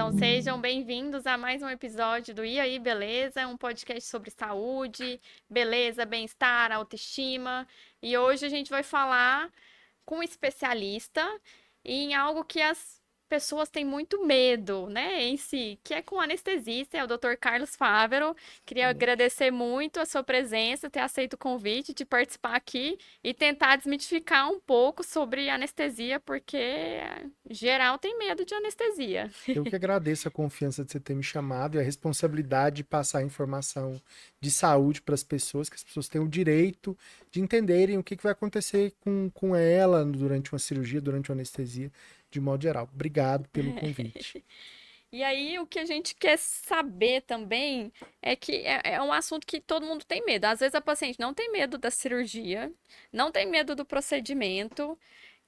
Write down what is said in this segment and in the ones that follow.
Então, sejam bem-vindos a mais um episódio do E aí, Beleza? Um podcast sobre saúde, beleza, bem-estar, autoestima. E hoje a gente vai falar com um especialista em algo que as pessoas têm muito medo, né, em si, que é com anestesista, é o Dr. Carlos Fávero. Queria agradecer muito a sua presença, ter aceito o convite de participar aqui e tentar desmitificar um pouco sobre anestesia, porque geral tem medo de anestesia. Eu que agradeço a confiança de você ter me chamado e a responsabilidade de passar informação de saúde para as pessoas, que as pessoas têm o direito de entenderem o que vai acontecer com ela durante uma cirurgia, durante uma anestesia, de modo geral. Obrigado pelo convite. E aí, o que a gente quer saber também é que é um assunto que todo mundo tem medo. Às vezes a paciente não tem medo da cirurgia, não tem medo do procedimento,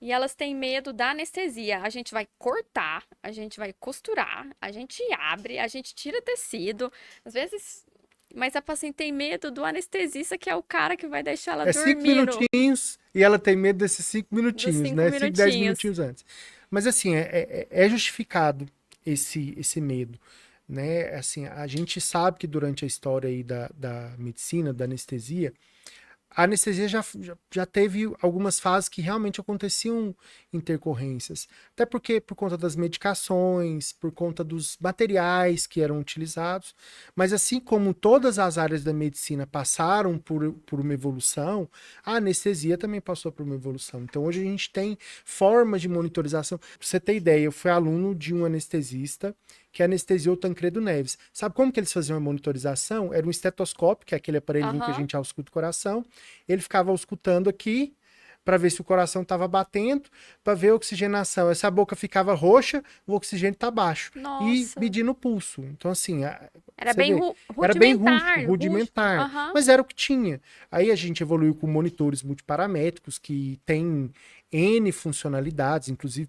e elas têm medo da anestesia. A gente vai cortar, a gente vai costurar, a gente abre, a gente tira tecido. Às vezes. Mas a paciente tem medo do anestesista, que é o cara que vai deixar ela É 5 dormindo minutinhos e ela tem medo desses 5 dos minutinhos, 5 né? 5, 10 minutinhos. minutinhos antes. Mas assim, é justificado esse medo, né? Assim, a gente sabe que durante a história aí da medicina, da anestesia, a anestesia já teve algumas fases que realmente aconteciam intercorrências. Até porque por conta das medicações, por conta dos materiais que eram utilizados. Mas assim como todas as áreas da medicina passaram por uma evolução, a anestesia também passou por uma evolução. Então hoje a gente tem formas de monitorização. Pra você ter ideia, eu fui aluno de um anestesista que anestesiou Tancredo Neves. Sabe como que eles faziam a monitorização? Era um estetoscópio, que é aquele aparelhinho que a gente ausculta o coração. Ele ficava auscultando aqui para ver se o coração estava batendo, para ver a oxigenação. Essa boca ficava roxa, o oxigênio está baixo. E Nossa. medindo o pulso. Então, assim, Era você bem vê, era bem rudimentar. rudimentar, Aham. mas era o que tinha. Aí a gente evoluiu com monitores multiparamétricos que têm N funcionalidades, inclusive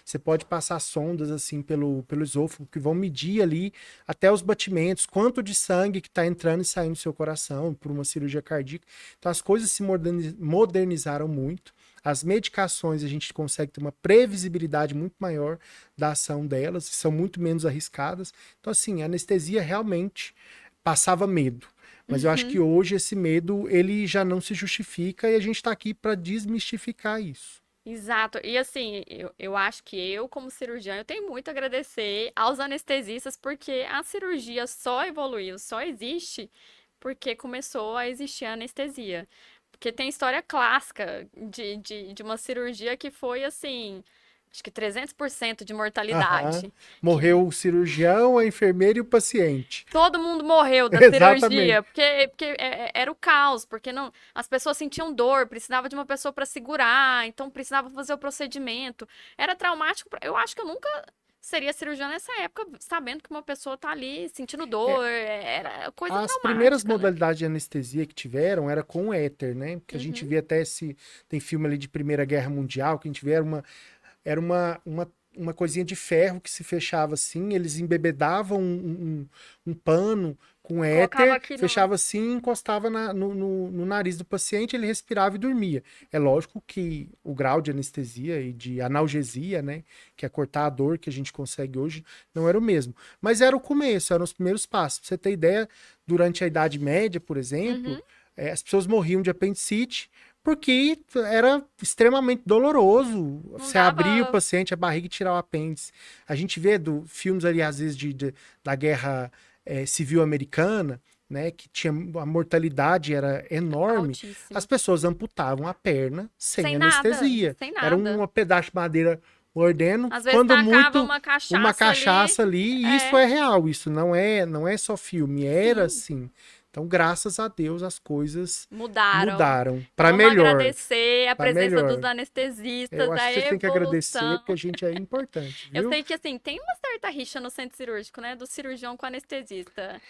você pode passar sondas assim pelo esôfago que vão medir ali até os batimentos, quanto de sangue que está entrando e saindo do seu coração por uma cirurgia cardíaca. Então as coisas se modernizaram muito. As medicações a gente consegue ter uma previsibilidade muito maior da ação delas, são muito menos arriscadas. Então assim, a anestesia realmente passava medo. Mas eu acho que hoje esse medo ele já não se justifica e a gente está aqui para desmistificar isso. Exato. E assim, eu acho que eu, como cirurgiã, eu tenho muito a agradecer aos anestesistas, porque a cirurgia só evoluiu, só existe porque começou a existir a anestesia. Porque tem história clássica de uma cirurgia que foi assim, acho que 300% de Aham. mortalidade. Que Morreu o cirurgião, a enfermeira e o paciente. todo mundo morreu da Exatamente. cirurgia, porque era o caos, porque não, as pessoas sentiam dor, precisava de uma pessoa para segurar, então precisava fazer o procedimento. Era traumático. Eu acho que eu nunca seria cirurgiã nessa época, sabendo que uma pessoa tá ali sentindo É, dor, era coisa as primeiras traumática, né? modalidades de anestesia que tiveram era com o éter, né? Que a gente Uhum. vê até tem filme ali de Primeira Guerra Mundial, que a gente vê era uma coisinha de ferro que se fechava assim, eles embebedavam um pano com Colocava éter, aqui no. fechava assim e encostava no nariz do paciente, ele respirava e dormia. É lógico que o grau de anestesia e de analgesia, né, que é cortar a dor que a gente consegue hoje, não era o mesmo. Mas era o começo, eram os primeiros passos. Pra você ter ideia, durante a Idade Média, por exemplo, Uhum. as pessoas morriam de apendicite, porque era extremamente doloroso Não você abrir o dava. paciente, a barriga e tirar o apêndice. A gente vê filmes ali, às vezes, da guerra civil americana, né, que tinha a mortalidade era enorme, as Altíssima. pessoas amputavam a perna sem Sem nada, anestesia. sem Era nada. um pedaço de madeira mordendo, Às vezes quando tacava muito uma uma cachaça ali. cachaça ali, e isso É, é real, isso não é só filme, era sim. assim. Então, graças a Deus, as coisas Mudaram. mudaram Então para vamos melhor, agradecer a para presença dos melhor. anestesistas, Eu acho a que você tem que agradecer, evolução. porque a gente é importante, Eu viu? sei que assim, tem uma certa rixa no centro cirúrgico, né? Do cirurgião com o anestesista.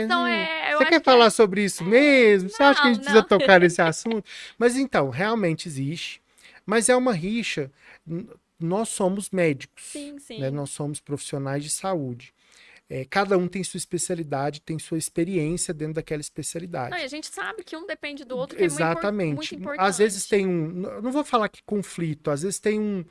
Então eu Você acho quer que falar sobre isso mesmo? Você acha que a não, gente precisa não. tocar nesse assunto? Mas então, realmente existe, mas é uma rixa. Nós somos médicos, Sim, né? sim. Nós somos profissionais de saúde. Cada um tem sua especialidade, tem sua experiência dentro daquela Não, e a especialidade. gente sabe que um depende do outro, que é muito Exatamente. Às vezes importante. tem não vou falar que conflito, às vezes tem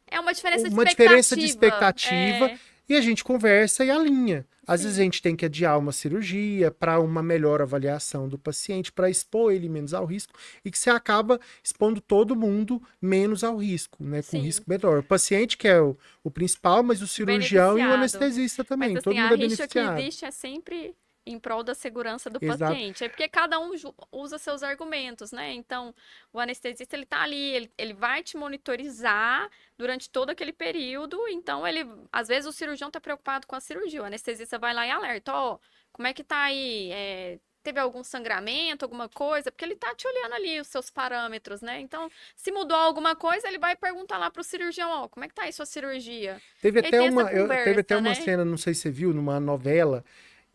É uma diferença de uma diferença de expectativa. expectativa É. e a gente conversa e alinha. Às Sim. vezes a gente tem que adiar uma cirurgia para uma melhor avaliação do paciente, para expor ele menos ao risco, e que você acaba expondo todo mundo menos ao risco, né? Com Sim. risco menor. O paciente que é o principal, mas o cirurgião e o Beneficiado. anestesista também. Mas assim, Todo a mundo é rixa que beneficiado. existe é sempre em prol da segurança do Exato. paciente. É porque cada um usa seus argumentos, né? Então, o anestesista, ele tá ali, ele vai te monitorizar durante todo aquele período. Então, às vezes o cirurgião tá preocupado com a cirurgia. O anestesista vai lá e alerta, ó, como é que tá aí? Teve algum sangramento, alguma coisa? Porque ele tá te olhando ali os seus parâmetros, né? Então, se mudou alguma coisa, ele vai perguntar lá pro cirurgião, ó, como é que tá aí sua cirurgia? Teve E aí até tem essa uma conversa, né? cena, não sei se você viu, numa novela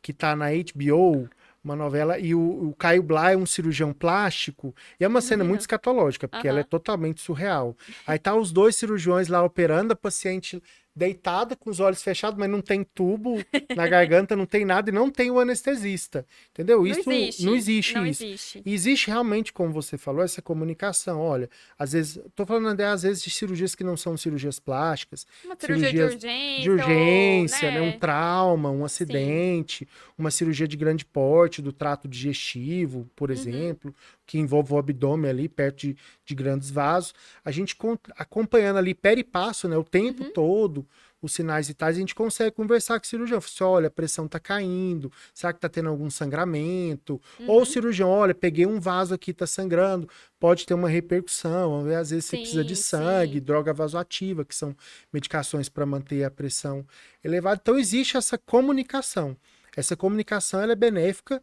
que tá na HBO, uma novela, e o Caio Blá é um cirurgião plástico, e é uma Não cena vi, muito não. escatológica, porque ela é Aham. totalmente surreal. Aí tá os dois cirurgiões lá operando, a paciente deitada, com os olhos fechados, mas não tem tubo na garganta, não tem nada, e não tem o anestesista, entendeu? Não Isso, não existe. existe Não isso. existe. E existe realmente, como você falou, essa comunicação. Olha, às vezes, tô falando até às vezes de cirurgias que não são cirurgias plásticas, Uma cirurgia de cirurgias de urgência ou, urgência, né? Um né? trauma, um Sim. acidente, uma cirurgia de grande porte do trato digestivo, por Uhum. exemplo, que envolve o abdômen ali, perto de grandes vasos. A gente acompanhando ali pé e passo, né? O tempo Uhum. todo, os sinais vitais, a gente consegue conversar com o cirurgião. Fala assim, olha, a pressão tá caindo, será que tá tendo algum sangramento? Ou o Uhum. cirurgião, olha, peguei um vaso aqui, tá sangrando, pode ter uma repercussão, às vezes você precisa de Sim, sangue, sim. droga vasoativa, que são medicações para manter a pressão elevada. Então existe essa comunicação. Essa comunicação ela é benéfica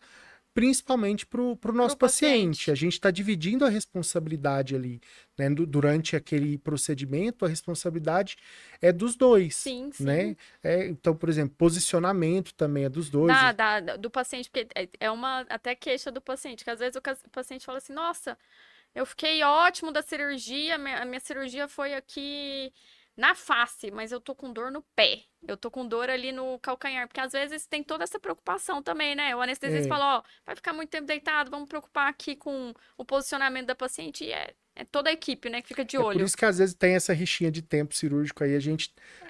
principalmente para o Para o nosso paciente. A paciente. gente está dividindo a responsabilidade ali, né? Durante aquele procedimento, a responsabilidade é dos dois, Sim, né? sim. Então, por exemplo, posicionamento também é dos dois. Do paciente, porque é uma até queixa do paciente, que às vezes o paciente fala assim, nossa, eu fiquei ótimo da cirurgia, a minha cirurgia foi aqui na face, mas eu tô com dor no pé. Eu tô com dor ali no calcanhar, porque às vezes tem toda essa preocupação também, né? O anestesista É, fala, ó, vai ficar muito tempo deitado, vamos preocupar aqui com o posicionamento da paciente. E é toda a equipe, né, que fica de É por olho. isso que às vezes tem essa rixinha de tempo cirúrgico aí.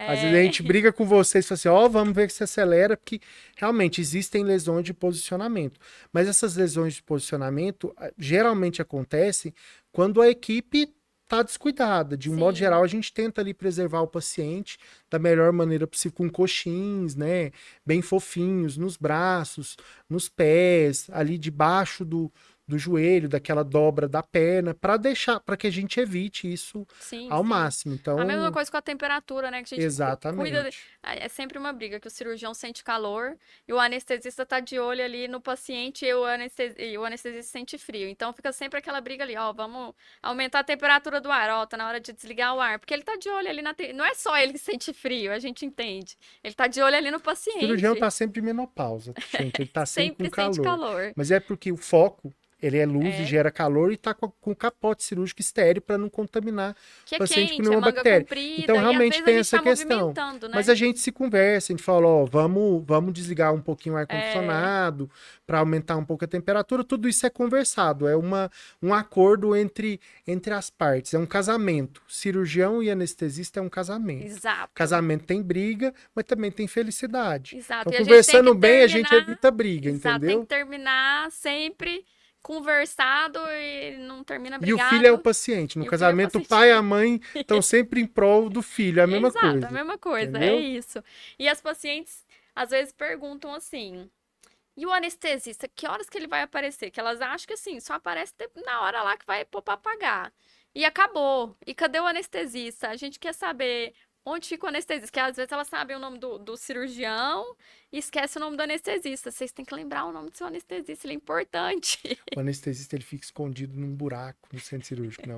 Às vezes a É, gente briga com vocês e fala assim, ó, vamos ver que se acelera, porque realmente existem lesões de posicionamento. Mas essas lesões de posicionamento geralmente acontecem quando a equipe está descuidada. De um modo sim. geral, a gente tenta ali preservar o paciente da melhor maneira possível, com coxins, né? Bem fofinhos, nos braços, nos pés, ali debaixo do joelho, daquela dobra da perna, para que a gente evite isso Sim, ao sim. máximo. A mesma Então, coisa com a temperatura, né? Que a gente cuida. exatamente. É sempre uma briga, que o cirurgião sente calor e o anestesista tá de olho ali no paciente e e o anestesista sente frio. Então fica sempre aquela briga ali, ó, vamos aumentar a temperatura do ar, ó, tá na hora de desligar o ar. Porque ele tá de olho ali Não é só ele que sente frio, a gente entende. Ele tá de olho ali no O cirurgião paciente. tá sempre em menopausa, gente. Ele tá sempre com Sempre sente calor. calor. Mas é porque o foco, ele é luz e É. gera calor e tá com o capote cirúrgico estéreo para não contaminar Que o é paciente com quente, é nenhuma manga bactéria. Então, comprida, e às realmente vezes a tem gente essa tá questão. movimentando, Mas né? a gente se conversa, a gente fala, ó, vamos desligar um pouquinho o É. ar-condicionado para aumentar um pouco a temperatura. Tudo isso é conversado, é um acordo entre as partes. É um casamento. Cirurgião e anestesista é um casamento. Exato. Casamento tem briga, mas também tem felicidade. Então, Exato. E a gente tem que conversando bem, a gente terminar. evita briga, Exato, tem que entendeu? terminar sempre conversado e não termina E o filho é o brigado. paciente. No E o filho é o casamento, o pai e a paciente. mãe estão sempre em prol do filho. É a mesma Exato, a coisa. mesma coisa, é Entendeu? isso. E as pacientes às vezes perguntam assim: e o anestesista, que horas que ele vai aparecer? Que elas acham que assim, só aparece na hora lá que vai pôr pra pagar. E acabou. E cadê o anestesista? A gente quer saber onde fica o anestesista, que às vezes elas sabem o nome do cirurgião e esquece o nome do anestesista. Vocês têm que lembrar o nome do seu anestesista, ele é importante. O anestesista ele fica escondido num buraco no centro cirúrgico. Não.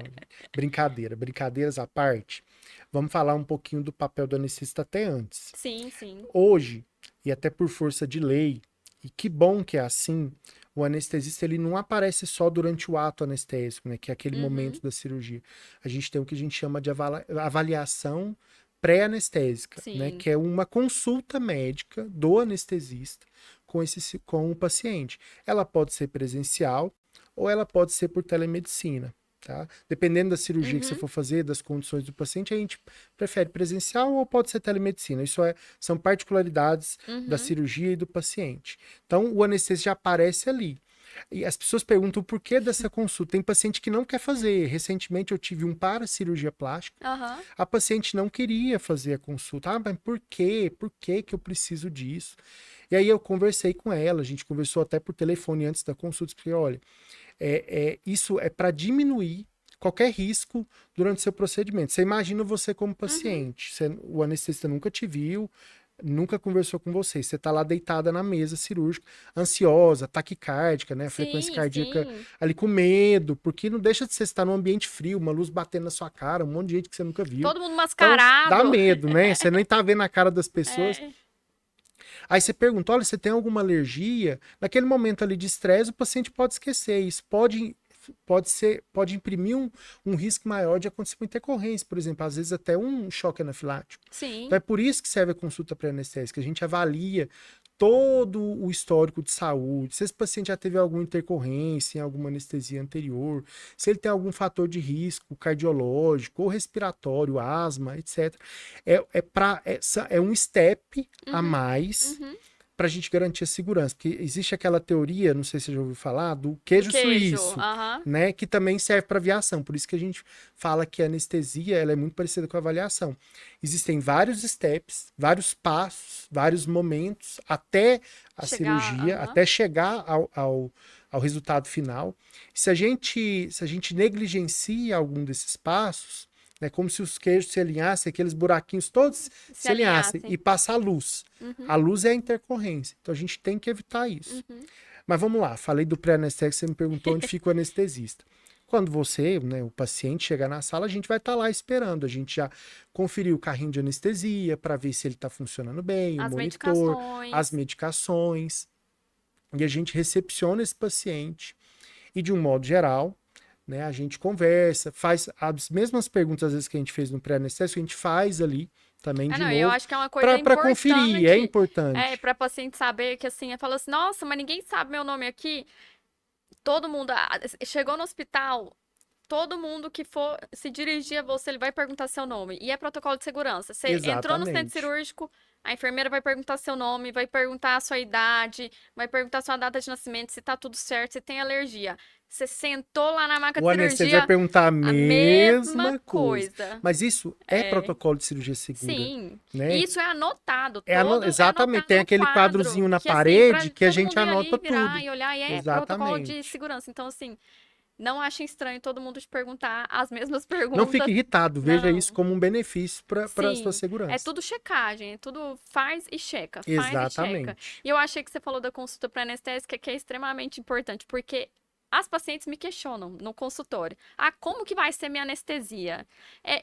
Brincadeira. Brincadeiras à parte. Vamos falar um pouquinho do papel do anestesista até antes. Sim, sim. Hoje, e até por força de lei, e que bom que é assim, o anestesista ele não aparece só durante o ato anestésico, né, que é aquele momento Uhum, da cirurgia. A gente tem o que a gente chama de avaliação pré-anestésica, né, sim. que é uma consulta médica do anestesista com o paciente. Ela pode ser presencial ou ela pode ser por telemedicina. Tá? Dependendo da cirurgia que você Uhum. for fazer, das condições do paciente, a gente prefere presencial ou pode ser telemedicina. São particularidades da Uhum. cirurgia e do paciente. Então, o anestesista já aparece ali. E as pessoas perguntam o porquê dessa consulta. Tem paciente que não quer fazer. Recentemente eu tive um para cirurgia plástica. Aham. A paciente não queria fazer a consulta. Ah, mas por quê? Por que que eu preciso disso? E aí eu conversei com ela, a gente conversou até por telefone antes da consulta, expliquei, olha, isso é para diminuir qualquer risco durante seu procedimento. Você imagina você como Uhum. paciente, o anestesista nunca te viu, nunca conversou com você. Você está lá deitada na mesa cirúrgica, ansiosa, taquicárdica, né? A frequência Sim, cardíaca sim. ali com medo, porque não deixa de você estar num ambiente frio, uma luz batendo na sua cara, um monte de gente que você nunca viu. Todo mundo Então, dá mascarado. medo, né? Você nem tá vendo a cara das pessoas. É. Aí você pergunta, olha, você tem alguma alergia? Naquele momento ali de estresse, o paciente pode esquecer. Isso pode imprimir um risco maior de acontecer uma intercorrência, por exemplo, às vezes até um choque anafilático. Então Sim. é por isso que serve a consulta pré-anestésica. A gente avalia todo o histórico de saúde, se esse paciente já teve alguma intercorrência em alguma anestesia anterior, se ele tem algum fator de risco cardiológico ou respiratório, asma, etc. É um step a Uhum. mais Uhum. para a gente garantir a segurança. Porque existe aquela teoria, não sei se você já ouviu falar, do Do queijo queijo. suíço, Aham. né? Que também serve para aviação. Por isso que a gente fala que a anestesia ela é muito parecida com a avaliação. Existem vários steps, vários passos, vários momentos até a Chegar. cirurgia, Aham. até chegar ao resultado final. Se a gente negligencia algum desses passos, né, como se os queijos se alinhassem, aqueles buraquinhos todos Se se alinhassem alinhassem. e passa a luz. Uhum. A luz é a intercorrência. Então a gente tem que evitar isso. Uhum. Mas vamos lá, falei do pré-anestésico, você me perguntou onde fica o anestesista. Quando você, né, o paciente chegar na sala, a gente vai estar lá esperando. A gente já conferiu o carrinho de anestesia para ver se ele está funcionando bem, o As monitor, as medicações. medicações. E a gente recepciona esse paciente. E de um modo geral, né, a gente conversa, faz as mesmas perguntas às vezes que a gente fez no pré-anestésico, a gente faz ali também Ah, de não, eu novo acho que é uma coisa para conferir, é importante. É, importante. para paciente saber que assim, fala assim, nossa, mas ninguém sabe meu nome aqui. Todo mundo chegou no hospital, todo mundo que for se dirigir a você, ele vai perguntar seu nome. E é protocolo de segurança. Você entrou no centro Exatamente. cirúrgico, a enfermeira vai perguntar seu nome, vai perguntar a sua idade, vai perguntar sua data de nascimento, se tá tudo certo, se tem alergia. Você sentou lá na maca de O anestesista vai cirurgia, perguntar a a mesma mesma coisa. coisa. Mas isso é É, protocolo de cirurgia segura, sim. né? E isso é anotado, é Exatamente, anotado tem no aquele quadro, quadrozinho na que assim, parede para que a todo gente mundo ir ali, anota virar tudo. e olhar, e é protocolo de Exatamente. segurança. Então, assim, não achem estranho todo mundo te perguntar as mesmas Não fique perguntas. irritado, veja isso Não. como um benefício para a sua Sim, é segurança. tudo checagem, é tudo faz e checa, faz e checa. Exatamente. E eu achei que você falou da consulta pré-anestésica, que é extremamente importante, porque as pacientes me questionam no consultório. Ah, como que vai ser minha anestesia?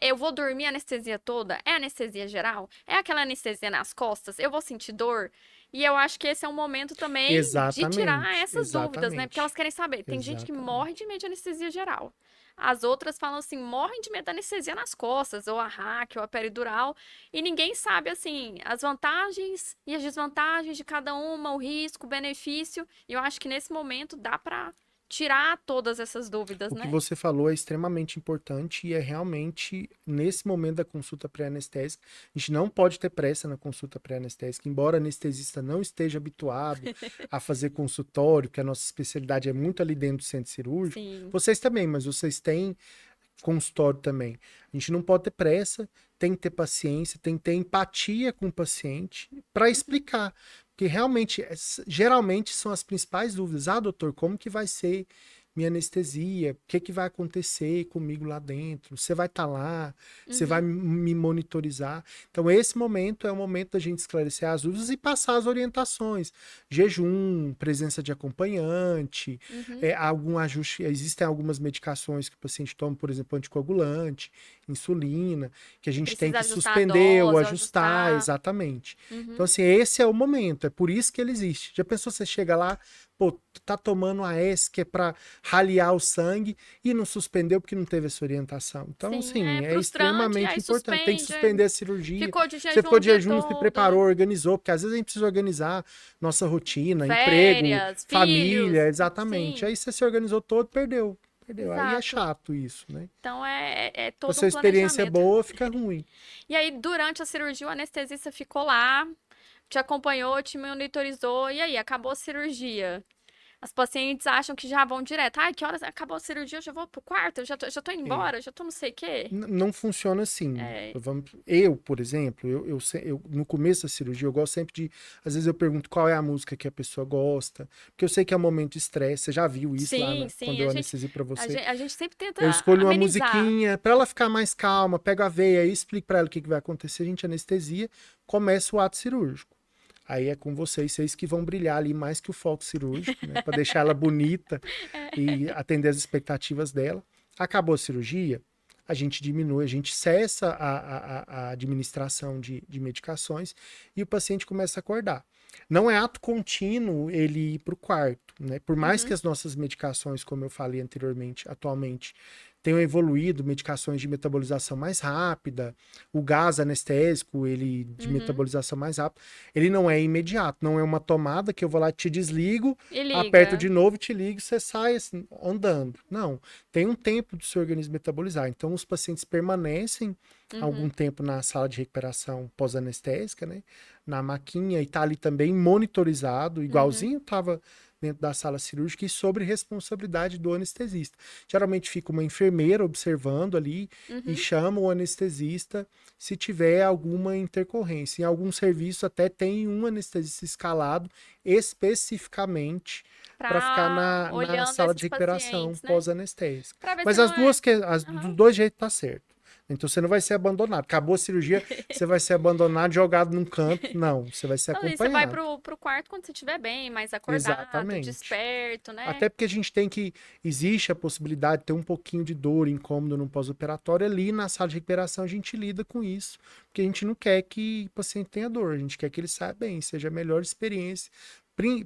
Eu vou dormir a anestesia toda? É anestesia geral? É aquela anestesia nas costas? Eu vou sentir dor? E eu acho que esse é um momento também de tirar Exatamente. essas dúvidas, né? Porque elas Exatamente. querem saber. Tem gente que morre Exatamente. de medo de anestesia geral. As outras falam assim, morrem de medo da anestesia nas costas, ou a hack, ou a peridural, e ninguém sabe, assim, as vantagens e as desvantagens de cada uma, o risco, o benefício, e eu acho que nesse momento dá pra tirar todas essas dúvidas, O que né? você falou é extremamente importante e é realmente nesse momento da consulta pré-anestésica. A gente não pode ter pressa na consulta pré-anestésica, embora o anestesista não esteja habituado a fazer consultório, que a nossa especialidade é muito ali dentro do centro cirúrgico. Sim. Vocês também, mas vocês têm consultório também. A gente não pode ter pressa, tem que ter paciência, tem que ter empatia com o paciente para Uhum. explicar. Porque realmente, geralmente são as principais dúvidas. Ah, doutor, como que vai ser minha anestesia? O que que vai acontecer comigo lá dentro? Você vai estar lá? Você vai Uhum. me monitorizar? Então, esse momento é o momento da gente esclarecer as dúvidas e passar as orientações. Jejum, presença de acompanhante, Uhum. algum ajuste. Existem algumas medicações que o paciente toma, por exemplo, anticoagulante, insulina, que a Que gente tem precisa que ajustar a suspender ou dose, ou ajustar, ajustar. exatamente. Então, Uhum. assim, esse é o momento, é por isso que ele existe. Já pensou, você chega lá, pô, tá tomando a S que é para raliar o sangue e não suspendeu porque não teve essa orientação. Então, Sim, é assim, é frustrante, e extremamente aí importante. Tem que suspende, suspender a cirurgia. ficou de Você jejum ficou o de dia jejum, se todo, preparou, organizou, porque às vezes a gente precisa organizar nossa rotina, emprego, férias, família, filhos, exatamente. sim. Aí você se organizou todo, perdeu. perdeu. Aí é Exato. chato isso, né? Então é Se todo a sua um experiência é planejamento. boa, fica ruim. E aí, durante a cirurgia, o anestesista ficou lá, te acompanhou, te monitorizou, e aí, acabou a cirurgia. As pacientes acham que já vão direto. Ai, que horas acabou a cirurgia? Eu já vou pro quarto, eu já tô indo É. embora, já tô não sei o quê. Não funciona assim. É, Eu, por exemplo, no começo da cirurgia, eu gosto sempre de. Às vezes eu pergunto qual é a música que a pessoa gosta, porque eu sei que é um momento de estresse. Você já viu isso lá, sim, quando sim, eu anestesio pra você? a gente sempre tenta Eu escolho uma amenizar. musiquinha pra ela ficar mais calma, pego a veia e explico pra ela o que vai acontecer. A gente anestesia, começa o ato cirúrgico. Aí é com vocês que vão brilhar ali mais que o foco cirúrgico, né? Pra deixar ela bonita e atender as expectativas dela. Acabou a cirurgia, a gente diminui, a gente cessa a administração de medicações e o paciente começa a acordar. Não é ato contínuo ele ir para o quarto, né? Por mais que Uhum, as nossas medicações, como eu falei anteriormente, atualmente, tenham evoluído, medicações de metabolização mais rápida, o gás anestésico, ele de uhum. metabolização mais rápida, ele não é imediato, não é uma tomada que eu vou lá, te desligo, E aperto liga. de novo, te ligo, você sai assim, andando. Não, tem um tempo do seu organismo metabolizar. Então, os pacientes permanecem algum Uhum, tempo na sala de recuperação pós-anestésica, né? Na maquinha e tá ali também monitorizado, uhum, igualzinho estava dentro da sala cirúrgica e sobre responsabilidade do anestesista. Geralmente fica uma enfermeira observando ali e uhum. chama o anestesista se tiver alguma intercorrência. Em algum serviço até tem um anestesista escalado especificamente para ficar na Olhando sala de esses recuperação pacientes, né? pós-anestésica. Pra ver se Mas não é. dos Aham. dois jeitos tá certo. Então você não vai ser abandonado. Acabou a cirurgia, você vai ser abandonado, jogado num canto. Não, você vai ser Então, e você vai acompanhado. pro quarto quando você estiver bem, mais acordado, Exatamente. desperto, né? Até porque a gente tem que. Existe a possibilidade de ter um pouquinho de dor, incômodo no pós-operatório. Ali na sala de recuperação a gente lida com isso. Porque a gente não quer que o paciente tenha dor. A gente quer que ele saia bem, seja a melhor experiência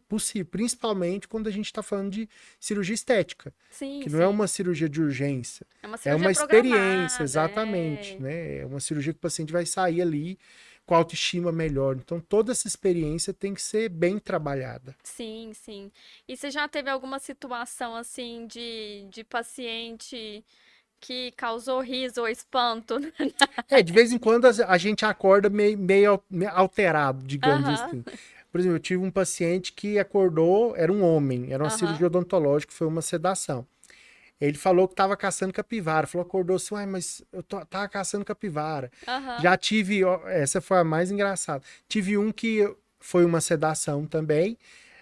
possível. Principalmente quando a gente está falando de cirurgia estética. Sim, Que não é sim. uma cirurgia de urgência. É uma É cirurgia uma experiência, programada, exatamente. é. Né? É uma cirurgia que o paciente vai sair ali com a autoestima melhor. Então toda essa experiência tem que ser bem trabalhada. Sim, sim. E você já teve alguma situação assim de paciente que causou riso ou espanto? De vez em quando a gente acorda meio alterado, digamos Aham, assim. Por exemplo, eu tive um paciente que acordou, era um homem, era uma aham, cirurgia odontológica, foi uma sedação. Ele falou que estava caçando capivara. Falou, acordou assim, uai, mas tava caçando capivara. aham. Já tive, ó, essa foi a mais engraçada. Tive um que foi uma sedação também,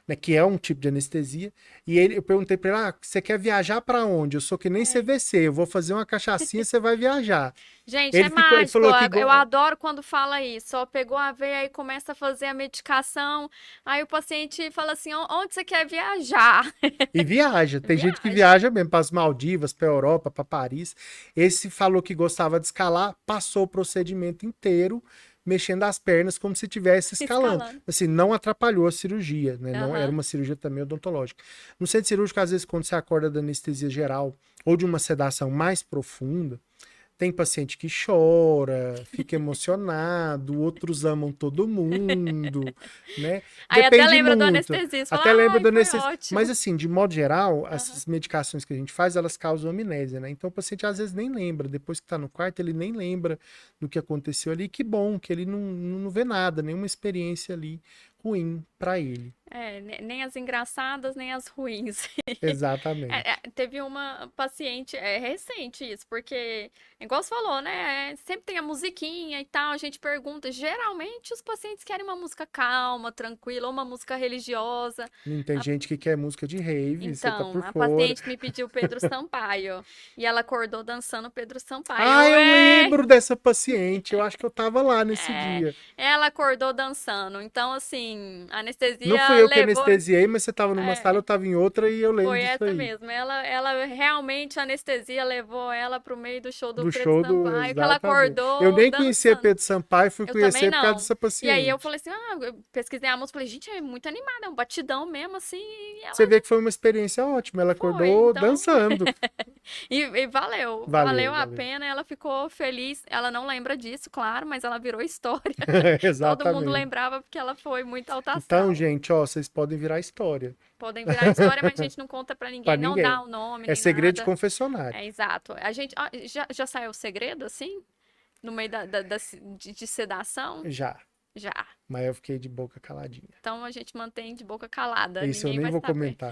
né, que é um tipo de anestesia. E eu perguntei para ele, você quer viajar para onde? Eu sou que nem É. CVC, eu vou fazer uma cachaçinha, você vai viajar. Gente, é Ele mágico. falou que Eu adoro quando fala isso. Ó, pegou a veia e começa a fazer a medicação. Aí o paciente fala assim: Onde você quer viajar?" e viaja. Tem gente que Viaja. viaja mesmo para as Maldivas, para Europa, para Paris. Esse falou que gostava de escalar, passou o procedimento inteiro mexendo as pernas como se estivesse escalando. Escalando. Assim, não atrapalhou a cirurgia, né? Não era Aham. uma cirurgia também odontológica. No centro cirúrgico, às vezes, quando você acorda da anestesia geral ou de uma sedação mais profunda, tem paciente que chora, fica emocionado, outros amam todo mundo, né? Aí até Depende lembra do muito. anestesista. Até Fala, lembra ai, do foi anestesista. ótimo. Mas assim, de modo geral, Aham. essas medicações que a gente faz, elas causam amnésia, né? Então o paciente às vezes nem lembra. Depois que tá no quarto, ele nem lembra do que aconteceu ali. Que bom que ele não vê nada, nenhuma experiência ali ruim para ele. É, nem as engraçadas, nem as ruins. Exatamente. Teve uma paciente, é recente isso, porque, igual você falou, né? Sempre tem a musiquinha e tal, a gente pergunta. Geralmente os pacientes querem uma música calma, tranquila, ou uma música religiosa. Não tem A- gente que quer música de rave, você tá Então, por a fora. paciente me pediu Pedro Sampaio. E ela acordou dançando Pedro Sampaio. Ah, eu lembro dessa paciente. Eu acho que eu tava lá nesse É, dia. ela acordou dançando. Então, assim, a Não anestesia fui eu que levou. anestesiei, mas você tava numa sala, É, eu tava em outra e eu lembro foi disso essa aí. mesmo. Ela realmente, a anestesia levou ela pro meio do show do Do Pedro show do. Sampaio, que ela Exatamente. Eu acordou nem conhecia dançando. Pedro Sampaio, fui Eu também conhecer por causa não. dessa E aí eu paciente. falei assim, eu pesquisei a música, falei, gente, é muito animada, é um batidão mesmo, assim, e Você ela vê que foi uma experiência ótima. Ela foi, acordou então, dançando. e valeu Valeu, a valeu. pena, ela ficou feliz, ela não lembra disso, claro, mas ela virou história, todo mundo Exatamente. lembrava porque ela foi muita altação. Então, gente, ó, vocês podem virar história. Podem virar história, mas a gente não conta pra ninguém, Pra não ninguém. dá o nome, É nem segredo de nada. confessionário. É, exato. A gente, já saiu o segredo, assim? No meio de sedação? Já. Já. Mas eu fiquei de boca caladinha. Então a gente mantém de boca calada, Isso eu ninguém nem vai vou saber. comentar.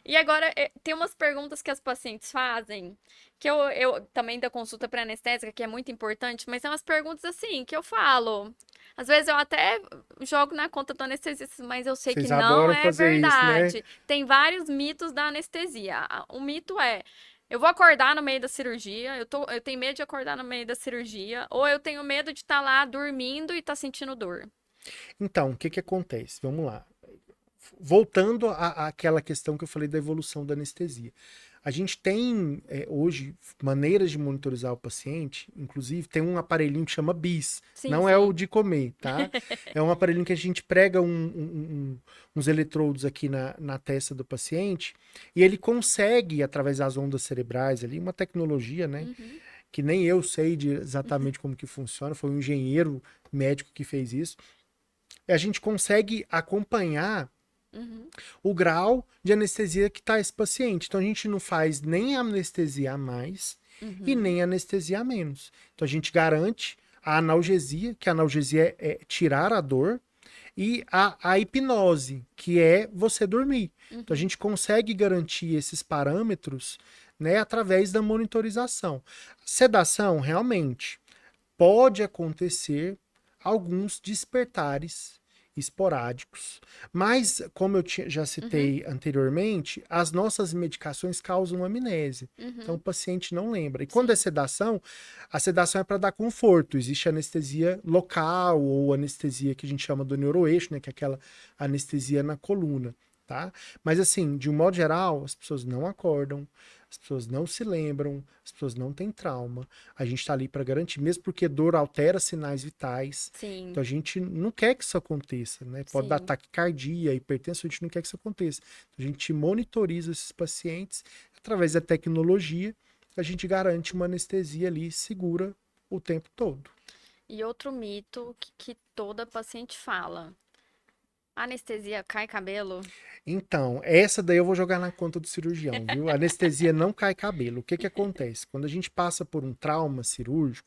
E agora, tem umas perguntas que as pacientes fazem, que eu também da consulta pré-anestésica, que é muito importante, mas são umas perguntas assim, que eu falo. Às vezes eu até jogo na conta do anestesista, mas eu sei que Vocês não adoram é fazer isso, né? verdade. Tem vários mitos da anestesia. O mito é, eu vou acordar no meio da cirurgia, eu tenho medo de acordar no meio da cirurgia, ou eu tenho medo de estar lá dormindo e estar sentindo dor. Então, o que que acontece? Vamos lá. Voltando àquela questão que eu falei da evolução da anestesia. A gente tem hoje maneiras de monitorizar o paciente, inclusive tem um aparelhinho que chama BIS, Sim, não sim. é o de comer, tá? É um aparelhinho que a gente prega uns eletrodos aqui na testa do paciente e ele consegue, através das ondas cerebrais ali, uma tecnologia, né? Uhum. Que nem eu sei exatamente como que funciona, foi um engenheiro médico que fez isso. E a gente consegue acompanhar Uhum. o grau de anestesia que está esse paciente. Então a gente não faz nem anestesia a mais e Uhum. nem anestesia a menos. Então a gente garante a analgesia, que a analgesia é tirar a dor, e a hipnose, que é você dormir. Então a gente consegue garantir esses parâmetros, né, através da monitorização. Sedação, realmente, pode acontecer alguns despertares esporádicos, mas como eu já citei anteriormente, as nossas medicações causam amnésia. Então o paciente não lembra. E quando é sedação, a sedação é para dar conforto. Existe anestesia local ou anestesia que a gente chama do neuroeixo, né, que é aquela anestesia na coluna, tá? Mas assim, de um modo geral, as pessoas não acordam, as pessoas não se lembram, as pessoas não têm trauma. A gente está ali para garantir, mesmo porque dor altera sinais vitais. Sim. Então a gente não quer que isso aconteça, né? Pode dar Sim. taquicardia, hipertensão, a gente não quer que isso aconteça. A gente monitoriza esses pacientes através da tecnologia, a gente garante uma anestesia ali segura o tempo todo. E outro mito que toda paciente fala. Anestesia cai cabelo? Então, essa daí eu vou jogar na conta do cirurgião, viu? Anestesia não cai cabelo. O que que acontece? Quando a gente passa por um trauma cirúrgico,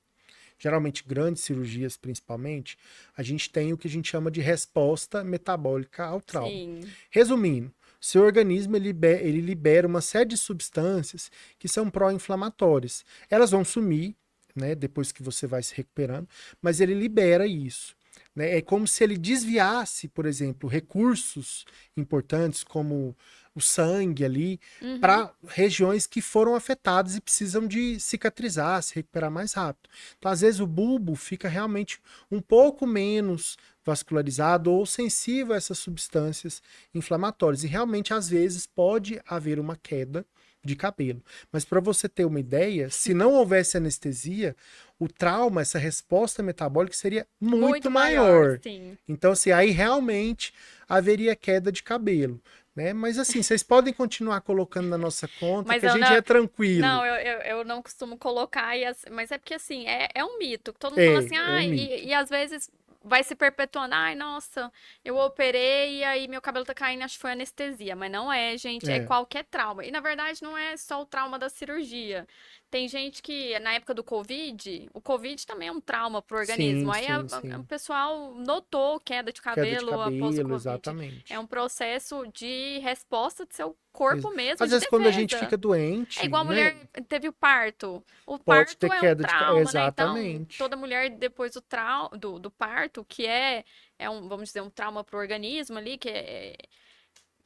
geralmente grandes cirurgias principalmente, a gente tem o que a gente chama de resposta metabólica ao trauma. Sim. Resumindo, seu organismo ele libera uma série de substâncias que são pró-inflamatórias. Elas vão sumir, né, depois que você vai se recuperando, mas ele libera isso. Né? É como se ele desviasse, por exemplo, recursos importantes como o sangue ali para regiões que foram afetadas e precisam de cicatrizar, se recuperar mais rápido. Então, às vezes, o bulbo fica realmente um pouco menos vascularizado ou sensível a essas substâncias inflamatórias. E realmente, às vezes, pode haver uma queda de cabelo. Mas para você ter uma ideia, se não houvesse anestesia, o trauma, essa resposta metabólica seria muito maior. Sim. Então, assim, aí realmente haveria queda de cabelo. Né? Mas assim, vocês podem continuar colocando na nossa conta, Mas que a eu gente não- é tranquilo. Não, eu não costumo colocar, mas é porque assim, é um mito. Todo mundo fala assim, É um mito. e às vezes vai se perpetuando, ai, nossa, eu operei e aí meu cabelo tá caindo, acho que foi anestesia. Mas não é, gente, é É. qualquer trauma. E na verdade não é só o trauma da cirurgia. Tem gente que, na época do Covid, o Covid também é um trauma pro organismo. Sim, Aí sim. o pessoal notou queda de Queda de cabelo após o cabelo, Covid. exatamente. É um processo de resposta do seu corpo mesmo, Às de vezes, quando a gente defesa. fica doente, É igual a né? mulher teve o parto. O Pode parto ter é um queda de cabelo. trauma, né? Então, Exatamente. toda mulher depois do parto, que é um, vamos dizer, um trauma pro organismo ali,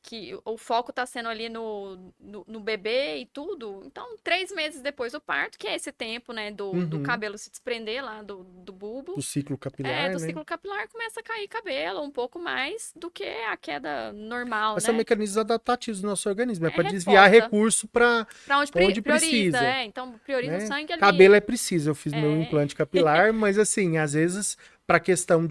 que o foco tá sendo ali no bebê e tudo. Então, 3 meses depois do parto, que é esse tempo, né, do Uhum. cabelo se desprender lá do bulbo. Do ciclo capilar, Do né? ciclo capilar começa a cair cabelo um pouco mais do que a queda normal, Mas são né? mecanismos adaptativos do nosso organismo. É É para desviar resposta. recurso para Pra onde onde prioriza, precisa. então prioriza o Né? sangue ali. Cabelo é preciso. Eu fiz meu É. implante capilar, mas assim, às vezes, para questão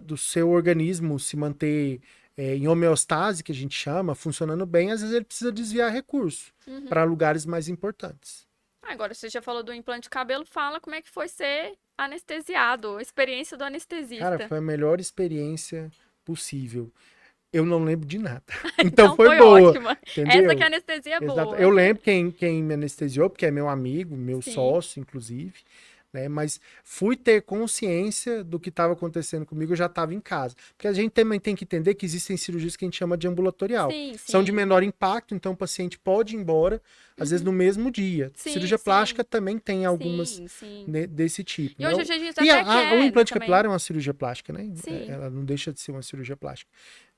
do seu organismo se manter em homeostase, que a gente chama, funcionando bem, às vezes ele precisa desviar recurso para lugares mais importantes. Agora, você já falou do implante de cabelo, fala como é que foi ser anestesiado, a experiência do Cara, anestesista. foi a melhor experiência possível. Eu não lembro de nada. Então Então foi foi boa, ótima. Essa que é entendeu? a anestesia Exato. boa. Eu lembro quem me anestesiou, porque é meu amigo, meu Sim, sócio, inclusive, né? Mas fui ter consciência do que estava acontecendo comigo, eu já estava em casa. Porque a gente também tem que entender que existem cirurgias que a gente chama de ambulatorial. sim, São de sim. menor impacto, então o paciente pode ir embora, às vezes Uhum. no mesmo dia. Sim, Cirurgia plástica sim, também tem algumas sim, sim. desse tipo, E né? hoje a gente E até o quer implante capilar também. é uma cirurgia plástica, né? Sim. Ela não deixa de ser uma cirurgia plástica.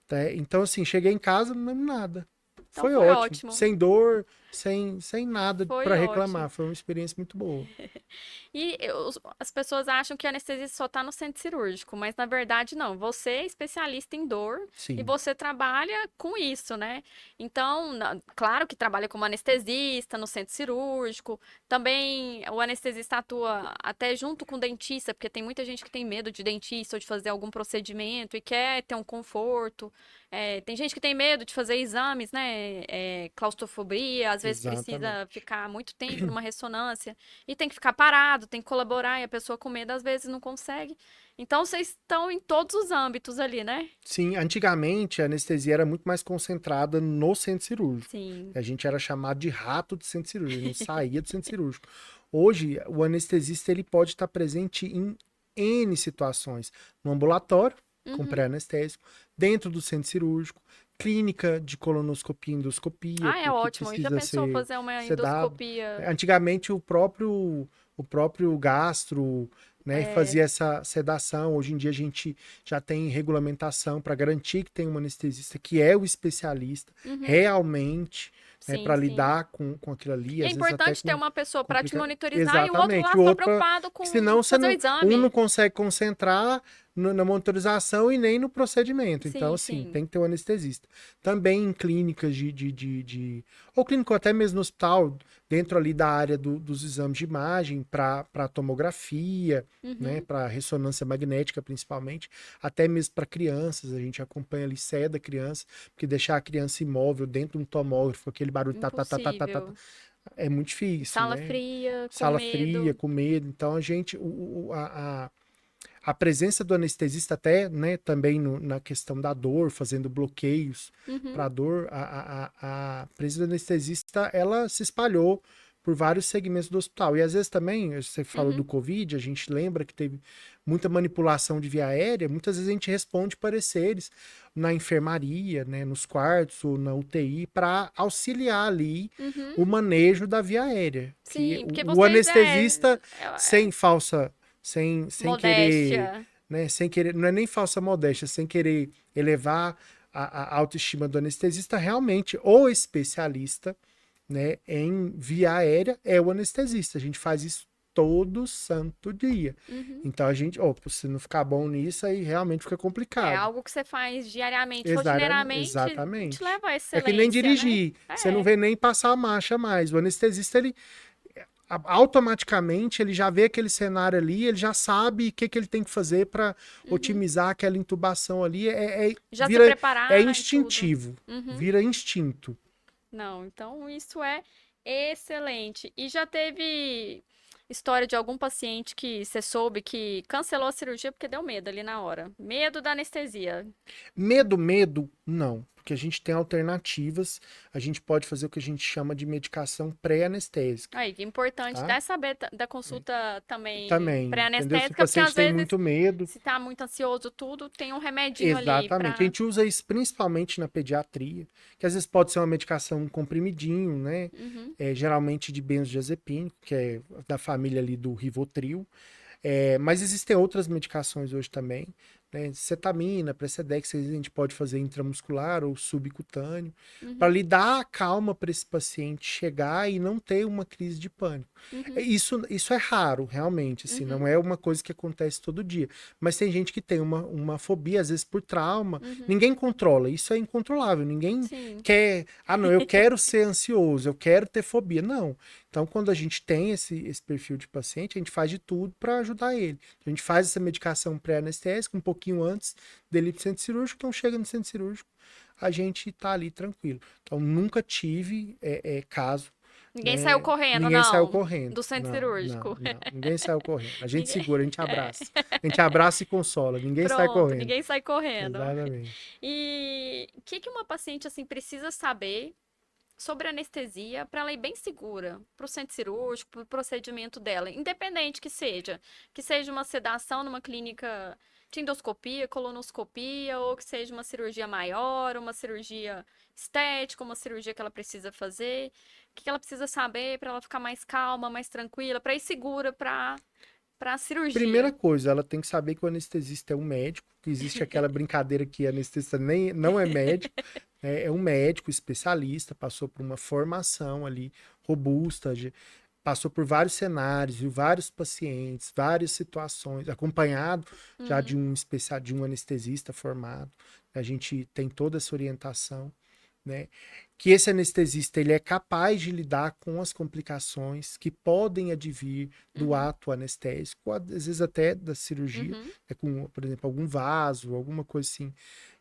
Tá? Então, assim, cheguei em casa, não lembro nada. Então Foi foi ótimo. ótimo. Sem dor, sem nada para Foi reclamar. ótimo. Foi uma experiência muito boa. As pessoas acham que a anestesia só está no centro cirúrgico, mas na verdade não. Você é especialista em dor e Sim, você trabalha com isso, né? Então, claro que trabalha como anestesista no centro cirúrgico. Também o anestesista atua até junto com o dentista, porque tem muita gente que tem medo de dentista ou de fazer algum procedimento e quer ter um conforto. Tem gente que tem medo de fazer exames, né? Claustrofobia, às vezes precisa exatamente. ficar muito tempo numa ressonância. E tem que ficar parado, tem que colaborar, e a pessoa com medo às vezes não consegue. Então vocês estão em todos os âmbitos ali, né? Sim, antigamente a anestesia era muito mais concentrada no centro cirúrgico. Sim. A gente era chamado de rato de centro cirúrgico, a gente saía do centro cirúrgico. Hoje, o anestesista ele pode estar presente em N situações. No ambulatório, com Uhum. pré-anestésico, dentro do centro cirúrgico, clínica de colonoscopia e endoscopia, Ah, é porque ótimo. E já precisa pensou ser fazer uma sedado. endoscopia? Antigamente, o próprio gastro, né, É, fazia essa sedação. Hoje em dia, a gente já tem regulamentação para garantir que tem um anestesista que é o especialista uhum. realmente, né, Sim, para sim. lidar com aquilo ali, E é às vezes até importante ter com uma pessoa para te complica. monitorizar e o outro lá Exatamente. O só outro, preocupado que com senão você fazer o não, um não exame. consegue concentrar na monitorização e nem no procedimento. Então, Sim, assim, sim. tem que ter um anestesista. Também em clínicas ou clínico até mesmo no hospital, dentro ali da área dos exames de imagem, para tomografia, né, Uhum. para ressonância magnética principalmente, até mesmo para crianças, a gente acompanha ali, da criança, porque deixar a criança imóvel dentro de um tomógrafo, aquele barulho tá, Impossível. é muito difícil, Sala né? fria, com Sala fria, medo. com medo. Então a gente, a presença do anestesista até, né, também na questão da dor, fazendo bloqueios Uhum. para a dor, a presença do anestesista, ela se espalhou por vários segmentos do hospital. E às vezes também, você falou do Uhum. Covid, a gente lembra que teve muita manipulação de via aérea, muitas vezes a gente responde pareceres na enfermaria, né, nos quartos ou na UTI, para auxiliar ali Uhum. o manejo da via aérea. Que Sim, porque o vocês anestesista, é sem falsa sem querer, modéstia. né, sem querer, não é nem falsa modéstia, sem querer elevar a autoestima do anestesista, realmente o especialista, né, em via aérea é o anestesista. A gente faz isso todo santo dia. Uhum. Então a gente, se não ficar bom nisso, aí realmente fica É complicado. algo que você faz diariamente, rotineiramente, te Exatamente. leva à É que nem excelência, né? dirigir. Você não É. vê nem passar a marcha mais. O anestesista, ele automaticamente ele já vê aquele cenário ali, ele já sabe o que, que ele tem que fazer para Uhum. otimizar aquela intubação ali. Já se Vira preparar e tudo. instintivo, Uhum. vira instinto. Não, então isso é excelente. E já teve história de algum paciente que você soube que cancelou a cirurgia porque deu medo ali na hora? Medo da anestesia. Medo, não. Porque a gente tem alternativas, a gente pode fazer o que a gente chama de medicação pré-anestésica, Aí, que é importante tá? até saber da consulta também Também, entendeu? Se o pré-anestésica, porque paciente às tem vezes, muito medo, se tá muito ansioso, tudo, tem um remedinho ali exatamente. A pra. gente usa isso principalmente na pediatria, que às vezes pode ser uma medicação um comprimidinho, né? Uhum, Geralmente de benzodiazepínico, que é da família ali do Rivotril. Mas existem outras medicações hoje também, né? Cetamina, Precedex, a gente pode fazer intramuscular ou subcutâneo, para uhum, lhe dar a calma para esse paciente chegar e não ter uma crise de pânico. uhum, Isso é raro, realmente, assim, não uhum, é uma coisa que acontece todo dia. Mas tem gente que tem uma fobia, às vezes por trauma, uhum. ninguém controla, isso é incontrolável, ninguém Sim. quer, não, eu quero ser ansioso, eu quero ter fobia, não. Então, quando a gente tem esse perfil de paciente, a gente faz de tudo para ajudar ele. A gente faz essa medicação pré-anestésica um pouquinho antes dele ir para o centro cirúrgico, então chega no centro cirúrgico, a gente está ali tranquilo. Então, nunca tive caso Ninguém saiu correndo, Ninguém saiu não, correndo. do centro cirúrgico. Não. Ninguém saiu correndo. A gente Ninguém... segura, a gente abraça. A gente abraça e consola. Ninguém sai Pronto, correndo. ninguém sai correndo. Exatamente. E o que uma paciente assim precisa saber sobre anestesia para ela ir bem segura para o centro cirúrgico, para o procedimento dela, independente que seja uma sedação numa clínica de endoscopia, colonoscopia, ou que seja uma cirurgia maior, uma cirurgia estética, uma cirurgia que ela precisa fazer, o que ela precisa saber para ela ficar mais calma, mais tranquila, para ir segura para a Primeira cirurgia. coisa, ela tem que saber que o anestesista é um médico, que existe aquela brincadeira que anestesista nem, não é médico, né? É um médico especialista, passou por uma formação ali robusta, passou por vários cenários, viu vários pacientes, várias situações, acompanhado já de Uhum, um de um anestesista formado. A gente tem toda essa orientação, né? Que esse anestesista ele é capaz de lidar com as complicações que podem advir do uhum, ato anestésico, às vezes até da cirurgia, uhum, com, por exemplo, algum vaso, alguma coisa assim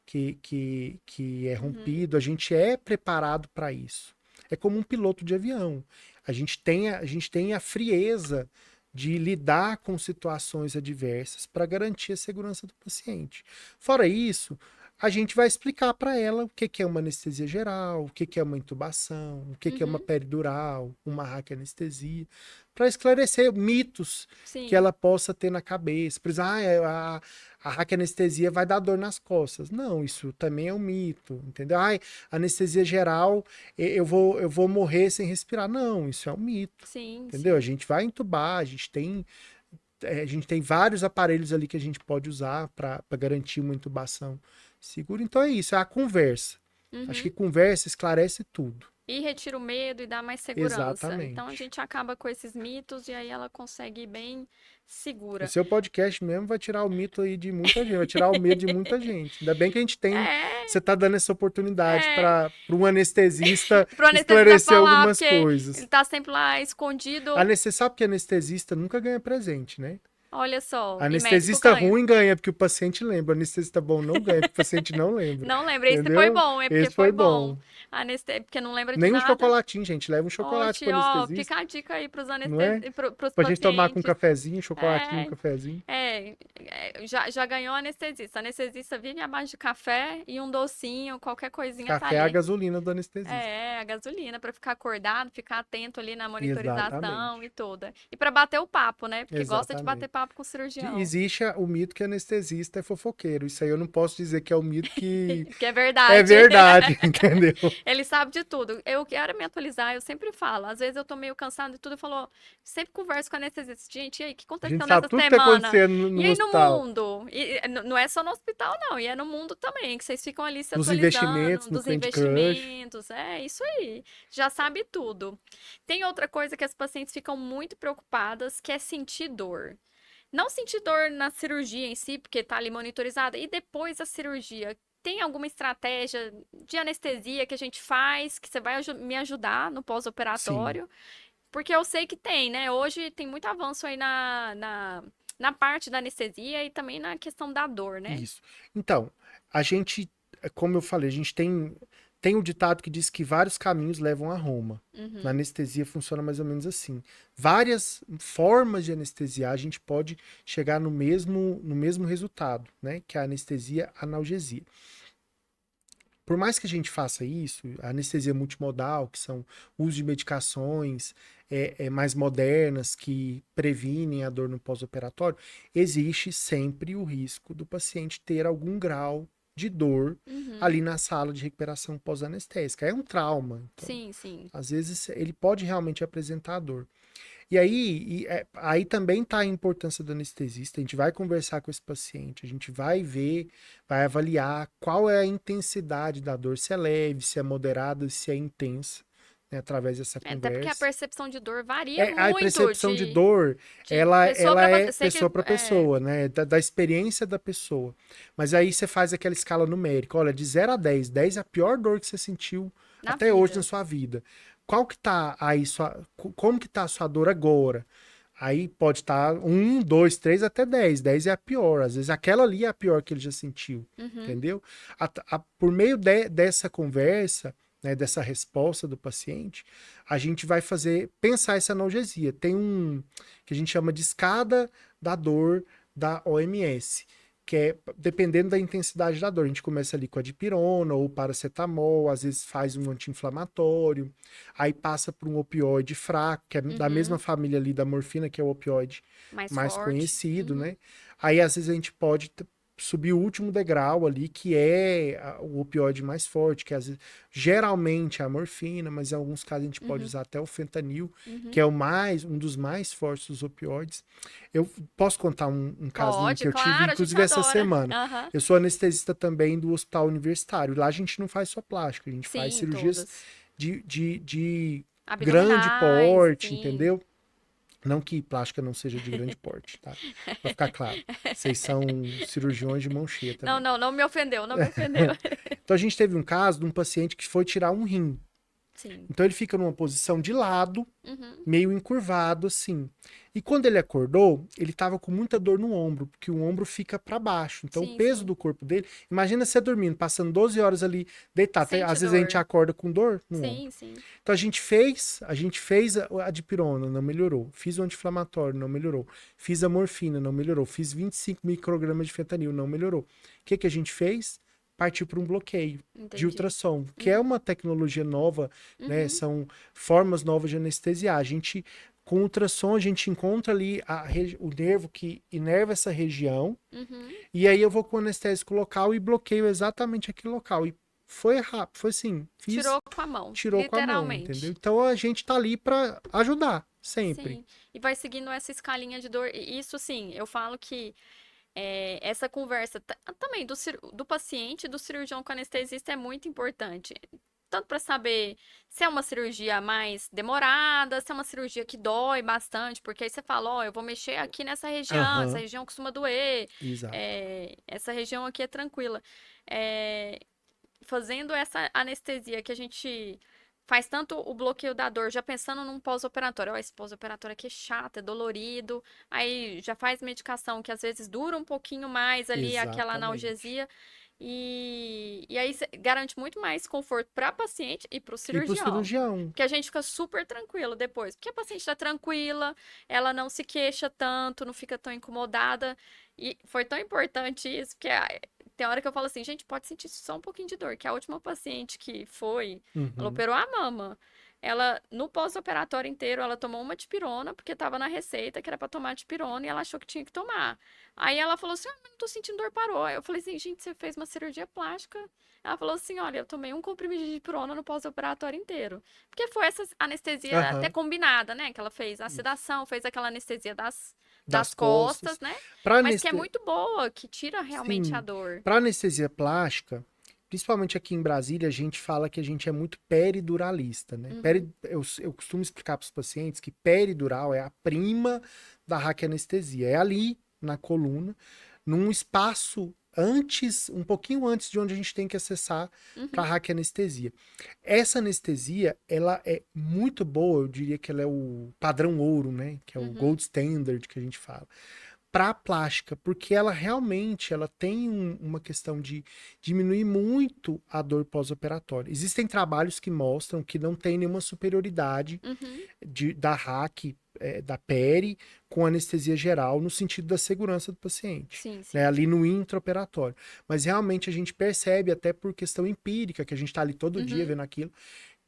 que é uhum, rompido. A gente é preparado para isso. É como um piloto de avião. A gente tem a frieza de lidar com situações adversas para garantir a segurança do paciente. Fora isso, a gente vai explicar para ela o que é uma anestesia geral, o que é uma intubação, o que é uma uhum, peridural, uma raquianestesia, para esclarecer mitos que sim, ela possa ter na cabeça. Por exemplo, a raquianestesia vai dar dor nas costas. Não, isso também é um mito, entendeu? Ai, anestesia geral, eu vou morrer sem respirar. Não, isso é um mito, sim, entendeu? A sim. gente vai entubar, a gente tem vários aparelhos ali que a gente pode usar para garantir uma intubação segura. Então é isso, é a conversa. Acho que Uhum. conversa esclarece tudo. E retira o medo e dá mais segurança. Então a Exatamente. gente acaba com esses mitos e aí ela consegue ir bem O segura. seu podcast mesmo vai tirar o mito aí de muita gente, vai tirar o medo de muita gente. Ainda bem que a gente tem, você É, está dando essa oportunidade é. para um anestesista Pro anestesista esclarecer falar, algumas porque ele coisas. tá sempre lá escondido. Sabe que anestesista nunca ganha presente, né? Olha só, e médico Anestesista ganha. ruim ganha porque o paciente lembra. Anestesista bom não ganha porque o paciente não lembra. Não lembra, esse foi Entendeu? bom, é porque Esse foi foi bom. bom. Porque não lembra de Nem um nada. chocolatinho, gente. Leva um chocolate pro Oxe, ó, fica anestesista, a dica aí não é? pros Pra gente tomar com um pacientes. cafezinho, chocolatinho, um É, cafezinho. já ganhou anestesista. Anestesista vive à base de café e um docinho, qualquer coisinha tá Café é a ali. gasolina do anestesista. É, a gasolina para ficar acordado, ficar atento ali na monitorização e Exatamente. toda. E para bater o papo, né? Porque gosta de bater Exatamente. papo com o cirurgião. Existe o mito que anestesista é fofoqueiro. Isso aí eu não posso dizer que é o mito que Que é é verdade. verdade, entendeu? Ele sabe de tudo. Eu quero me atualizar, eu sempre falo. Às vezes eu tô meio cansado de tudo, eu falo, sempre converso com a anestesista. Gente, e aí, o que A aconteceu gente sabe nessa tudo que tá semana? acontecendo E no aí no hospital. mundo? Não é só no hospital, não, e é no mundo também, que vocês ficam ali se Nos atualizando investimentos, no dos Candy Crush. investimentos. É isso aí. Já sabe tudo. Tem outra coisa que as pacientes ficam muito preocupadas, que é sentir dor. Não sentir dor na cirurgia em si, porque tá ali monitorizada, e depois da cirurgia. Tem alguma estratégia de anestesia que a gente faz, que você vai me ajudar no Sim, pós-operatório? Porque eu sei que tem, né? Hoje tem muito avanço aí na parte da anestesia e também na questão da dor, né? isso. Então, a gente, como eu falei, a gente tem um ditado que diz que vários caminhos levam a Roma. Na Uhum, anestesia funciona mais ou menos assim. Várias formas de anestesiar, a gente pode chegar no mesmo resultado, né? Que é a anestesia analgesia. Por mais que a gente faça isso, a anestesia multimodal, que são uso de medicações mais modernas que previnem a dor no pós-operatório, existe sempre o risco do paciente ter algum grau de dor uhum. ali na sala de recuperação pós-anestésica. É um trauma, então, Sim, sim. às vezes ele pode realmente apresentar dor. E aí, aí também está a importância do anestesista. A gente vai conversar com esse paciente, a gente vai ver, vai avaliar qual é a intensidade da dor, se é leve, se é moderada, se é intensa, né, através dessa É, até porque a conversa. percepção de dor varia A muito percepção de dor, pessoa ela para é você. pessoa para pessoa, né? Da experiência da pessoa. Mas aí você faz aquela escala numérica. Olha, de 0 a 10, 10 é a pior dor que você sentiu Na até hoje na vida. sua vida. Qual que tá aí como que tá a sua dor agora? Aí pode estar 1, 2, 3 até 10. 10 é a pior. Às vezes aquela ali é a pior que ele já sentiu. Uhum, Entendeu? Por meio dessa conversa, né, dessa resposta do paciente, a gente vai pensar essa analgesia. Tem um que a gente chama de escada da dor da OMS, que é dependendo da intensidade da dor. A gente começa ali com a dipirona ou paracetamol, às vezes faz um anti-inflamatório, aí passa para um opioide fraco, que é da mesma família ali da morfina, que é o opioide mais forte. conhecido, né? Aí às vezes a gente pode subir o último degrau ali, que é o opioide mais forte, que geralmente é a morfina, mas em alguns casos a gente pode usar até o fentanil, que é um dos mais fortes dos opioides. Eu posso contar um casinho que eu tive, inclusive essa semana. Eu sou anestesista também do hospital universitário. Lá a gente não faz só plástico, a gente faz cirurgias de grande porte, entendeu? Não que plástica não seja de grande porte, tá? Pra ficar claro. Vocês são cirurgiões de mão cheia também. Não me ofendeu, não me ofendeu. Então a gente teve um caso de um paciente que foi tirar um rim. Sim. Então ele fica numa posição de lado, meio encurvado assim. E quando ele acordou, ele tava com muita dor no ombro, porque o ombro fica para baixo. Então o peso do corpo dele, imagina você dormindo, passando 12 horas ali deitado. Às vezes a gente acorda com dor no ombro. Então a gente fez a dipirona, não melhorou. Fiz o anti-inflamatório, não melhorou. Fiz a morfina, não melhorou. Fiz 25 microgramas de fentanil, não melhorou. O que a gente fez? Partiu para um bloqueio de ultrassom, que é uma tecnologia nova, né? São formas novas de anestesiar. A gente, com ultrassom, a gente encontra ali o nervo que inerva essa região, e aí eu vou com o anestésico local e bloqueio exatamente aquele local. E foi rápido, foi assim. Tirou com a mão. Tirou com a mão, entendeu? Então a gente tá ali para ajudar, sempre. Sim. E vai seguindo essa escalinha de dor. E isso, sim, eu falo que essa conversa também do paciente, do cirurgião com anestesista é muito importante. Tanto para saber se é uma cirurgia mais demorada, se é uma cirurgia que dói bastante, porque aí você fala, ó, eu vou mexer aqui nessa região, essa região costuma doer, essa região aqui é tranquila. Fazendo essa anestesia que a gente faz tanto o bloqueio da dor, já pensando num pós-operatório. Ó, esse pós-operatório aqui é chato, é dolorido. Aí já faz medicação que às vezes dura um pouquinho mais ali, aquela analgesia. E aí garante muito mais conforto para paciente e para o cirurgião. Porque a gente fica super tranquilo depois. Porque a paciente está tranquila, ela não se queixa tanto, não fica tão incomodada. E foi tão importante isso, porque tem hora que eu falo assim, gente, pode sentir só um pouquinho de dor. Que a última paciente que foi, ela operou a mama. Ela, no pós-operatório inteiro, ela tomou uma dipirona, porque estava na receita, que era para tomar dipirona, e ela achou que tinha que tomar. Aí ela falou assim, mas não tô sentindo dor, parou. Aí eu falei assim, gente, você fez uma cirurgia plástica. Ela falou assim, olha, eu tomei um comprimido de dipirona no pós-operatório inteiro. Porque foi essa anestesia até combinada, né, que ela fez. A sedação, fez aquela anestesia das costas, né? Mas que é muito boa, que tira realmente a dor. Para anestesia plástica, principalmente aqui em Brasília, a gente fala que a gente é muito periduralista, né? Eu costumo explicar para os pacientes que peridural é a prima da raquianestesia. É ali, na coluna, num espaço um pouquinho antes de onde a gente tem que acessar para a raquianestesia. Essa anestesia, ela é muito boa, eu diria que ela é o padrão ouro, né? Que é o gold standard que a gente fala. Para a plástica, porque ela realmente tem uma questão de diminuir muito a dor pós-operatória. Existem trabalhos que mostram que não tem nenhuma superioridade da RAC, da peri, com anestesia geral, no sentido da segurança do paciente. Sim. Né, ali no intraoperatório. Mas realmente a gente percebe, até por questão empírica, que a gente está ali todo dia vendo aquilo,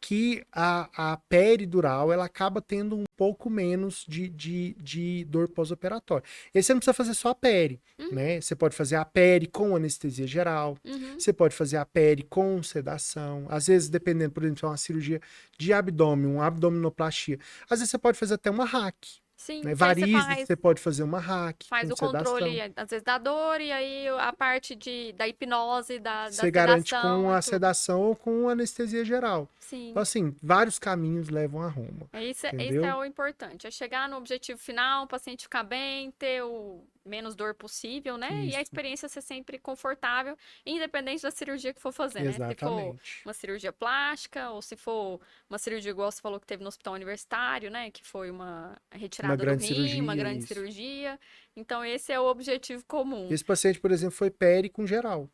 que a peridural ela acaba tendo um pouco menos de dor pós-operatória. E aí você não precisa fazer só a peri, né? Você pode fazer a peri com anestesia geral, você pode fazer a peri com sedação. Às vezes, dependendo, por exemplo, de uma cirurgia de abdômen, uma abdominoplastia, às vezes você pode fazer até uma RAC. Sim, né? Varizes, você pode fazer uma RAC. Faz o controle, às vezes, da dor, e aí a parte da hipnose, da você garante com a sedação ou com anestesia geral. Sim. Então, assim, vários caminhos levam a Roma. Isso é o importante. É chegar no objetivo final, o paciente ficar bem, ter o menos dor possível, né? Isso. E a experiência ser sempre confortável, independente da cirurgia que for fazer, Exatamente. né? Se for uma cirurgia plástica, ou se for uma cirurgia igual você falou que teve no hospital universitário, né? Que foi uma retirada do rim, uma grande cirurgia. Então, esse é o objetivo comum. Esse paciente, por exemplo, foi peri com geral.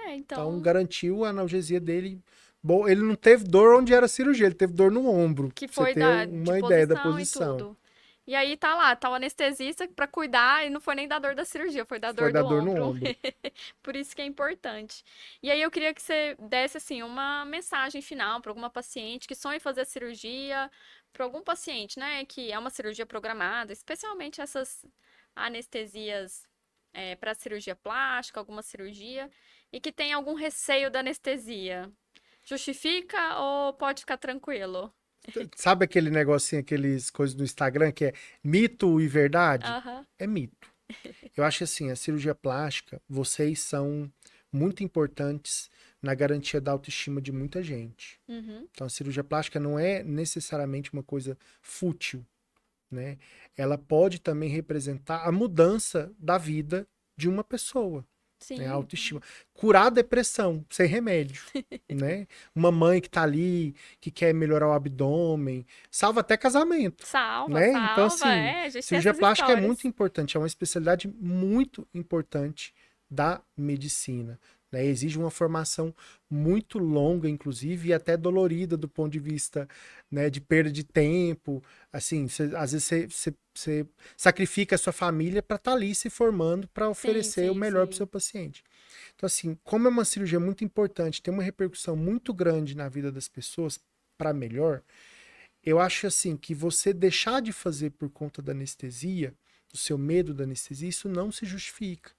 Então garantiu a analgesia dele Bom, ele não teve dor onde era a cirurgia, ele teve dor no ombro. Que Pra você foi ter de uma ideia da posição e posição. tudo. E aí tá lá, tá o anestesista pra cuidar e não foi nem da dor da cirurgia, foi da Foi dor da do dor no ombro. ombro. Por isso que é importante. E aí eu queria que você desse assim uma mensagem final para alguma paciente que sonha em fazer a cirurgia, para algum paciente, né, que é uma cirurgia programada, especialmente essas anestesias para cirurgia plástica, alguma cirurgia, e que tem algum receio da anestesia. Justifica ou pode ficar tranquilo? Sabe aquele negocinho, aqueles coisas do Instagram que é mito e verdade? Aham. É mito. Eu acho que assim, a cirurgia plástica, vocês são muito importantes na garantia da autoestima de muita gente. Uhum. Então, a cirurgia plástica não é necessariamente uma coisa fútil, né? Ela pode também representar a mudança da vida de uma pessoa, né? A Sim. autoestima. Curar a depressão sem remédio, né? Uma mãe que tá ali, que quer melhorar o abdômen, salva até casamento, Salva, né? Então, salva. assim, É, a gente tem cirurgia essas plástica é muito histórias. importante, é uma especialidade muito importante da medicina, né? Exige uma formação muito longa, inclusive, e até dolorida do ponto de vista, né, de perda de tempo. Assim, às vezes você sacrifica a sua família para estar ali se formando para Sim, oferecer o sim, melhor para o seu sim. paciente. Então, assim, como é uma cirurgia muito importante, tem uma repercussão muito grande na vida das pessoas para melhor, eu acho assim que você deixar de fazer por conta da anestesia, do seu medo da anestesia, isso não se justifica.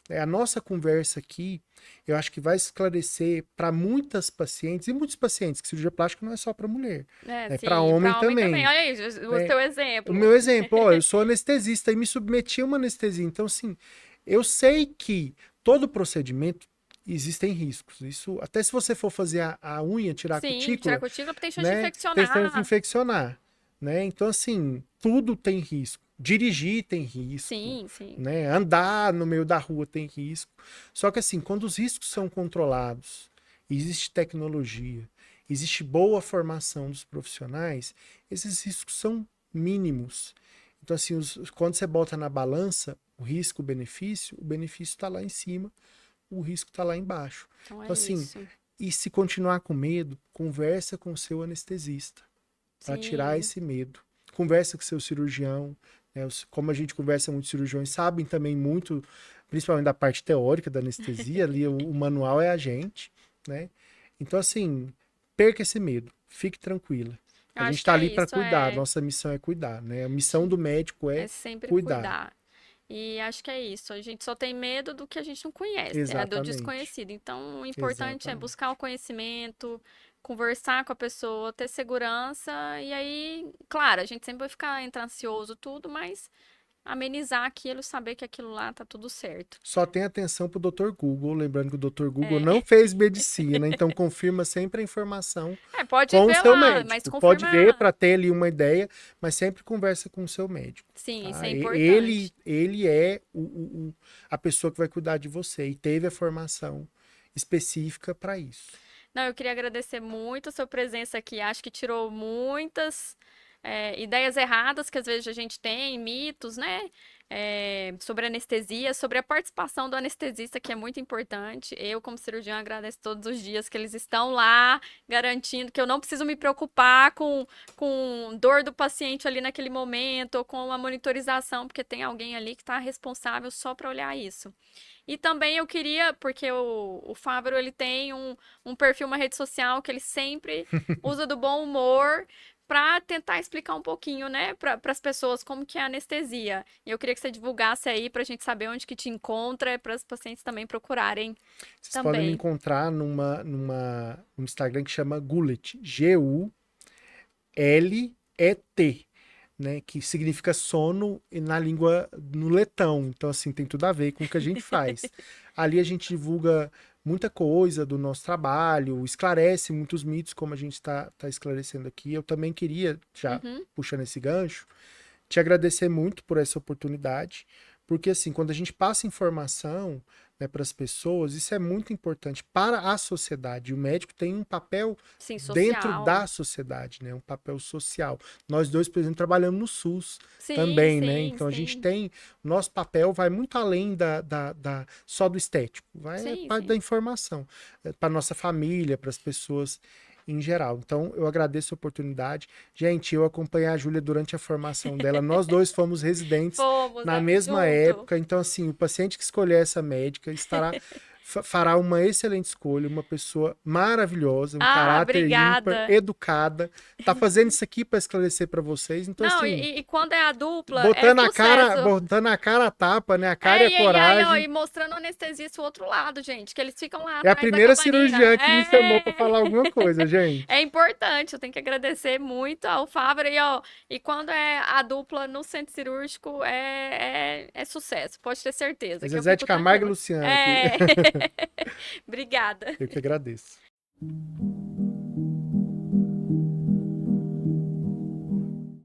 A nossa conversa aqui, eu acho que vai esclarecer para muitas pacientes, e muitos pacientes, que cirurgia plástica não é só para mulher, É, né? Para sim, homem para homem também. também. Olha aí, o Né? seu O exemplo. meu exemplo, ó, eu sou anestesista e me submeti a uma anestesia. Então, assim, eu sei que todo procedimento existem riscos. Isso, até se você for fazer a unha, tirar a Sim, tirar cutícula, cutícula tem chance de né? Tem chance de infeccionar. infeccionar, né? Então, assim, tudo tem risco. Dirigir tem risco, Sim, sim. né? Andar no meio da rua tem risco. Só que, assim, quando os riscos são controlados, existe tecnologia, existe boa formação dos profissionais, esses riscos são mínimos. Então, assim, quando você bota na balança o benefício está lá em cima, o risco está lá embaixo. Então Então, é assim, isso. e se continuar com medo, conversa com o seu anestesista para tirar Sim. esse medo. Conversa com o seu cirurgião, né? Como a gente conversa muito, cirurgiões sabem também muito, principalmente da parte teórica da anestesia, ali o manual é a gente, né? Então, assim, perca esse medo, fique tranquila. Eu A gente acho que está é ali para isso, cuidar, nossa missão é cuidar, né? A missão do médico é é sempre cuidar. cuidar. E acho que é isso. A gente só tem medo do que a gente não conhece, é do Exatamente, desconhecido. Então, o importante é exatamente. buscar o conhecimento, conversar com a pessoa, ter segurança. E aí, claro, a gente sempre vai ficar entre ansioso, tudo, mas amenizar aquilo, saber que aquilo lá tá tudo certo. Só tem atenção para o Dr. Google, lembrando que o Dr. Google É, não fez medicina, então confirma sempre a informação pode com o ver seu lá, mas médico. Pode ver confirma. para ter ali uma ideia, mas sempre conversa com o seu médico. Sim, isso Tá? é importante. Ele é a pessoa que vai cuidar de você e teve a formação específica para isso. Não, eu queria agradecer muito a sua presença aqui. Acho que tirou muitas ideias erradas que às vezes a gente tem, mitos, né? Sobre anestesia, sobre a participação do anestesista, que é muito importante. Eu, como cirurgião, agradeço todos os dias que eles estão lá, garantindo que eu não preciso me preocupar com dor do paciente ali naquele momento, ou com a monitorização, porque tem alguém ali que está responsável só para olhar isso. E também eu queria, porque o Fábio, ele tem um perfil, uma rede social que ele sempre usa do bom humor para tentar explicar um pouquinho, né, para as pessoas como que é a anestesia. E eu queria que você divulgasse aí para a gente saber onde que te encontra, para os pacientes também procurarem Vocês podem me também. encontrar no Instagram que chama Gullet, Gulet, né, que significa sono na língua no letão. Então, assim, tem tudo a ver com o que a gente faz. Ali a gente divulga muita coisa do nosso trabalho, esclarece muitos mitos, como a gente está esclarecendo aqui. Eu também queria, já Uhum. puxando esse gancho, te agradecer muito por essa oportunidade, Porque, assim, quando a gente passa informação, né, para as pessoas, isso é muito importante para a sociedade. O médico tem um papel Sim, dentro social. da sociedade, né? Um papel social. Nós dois, por exemplo, trabalhamos no SUS Sim, também, né? sim, Então a gente sim. tem. Nosso papel vai muito além só do estético, vai Sim, parte da sim. informação, para nossa família, para as pessoas em geral. Então, eu agradeço a oportunidade. Gente, eu acompanhei a Júlia durante a formação dela. Nós dois fomos residentes Fomos, na né? mesma Junto. época. Então, assim, o paciente que escolher essa médica fará uma excelente escolha, uma pessoa maravilhosa, um Ah, caráter ímpar, obrigada. educada. Tá fazendo isso aqui para esclarecer para vocês. Então, Não, assim, e quando é a dupla, é sucesso. botando a cara a tapa, né? A cara e É, a e aí, ó, coragem. e mostrando anestesia esse outro lado, gente, que eles ficam lá É a atrás da primeira cabanina. cirurgiã que me chamou para falar alguma coisa, gente. É importante, eu tenho que agradecer muito ao Fávaro e, ó, e quando é a dupla no centro cirúrgico, é sucesso, pode ter certeza, É que eu Zezé de fico Camargo e tranquila. Luciano aqui. É, obrigada. Eu que agradeço.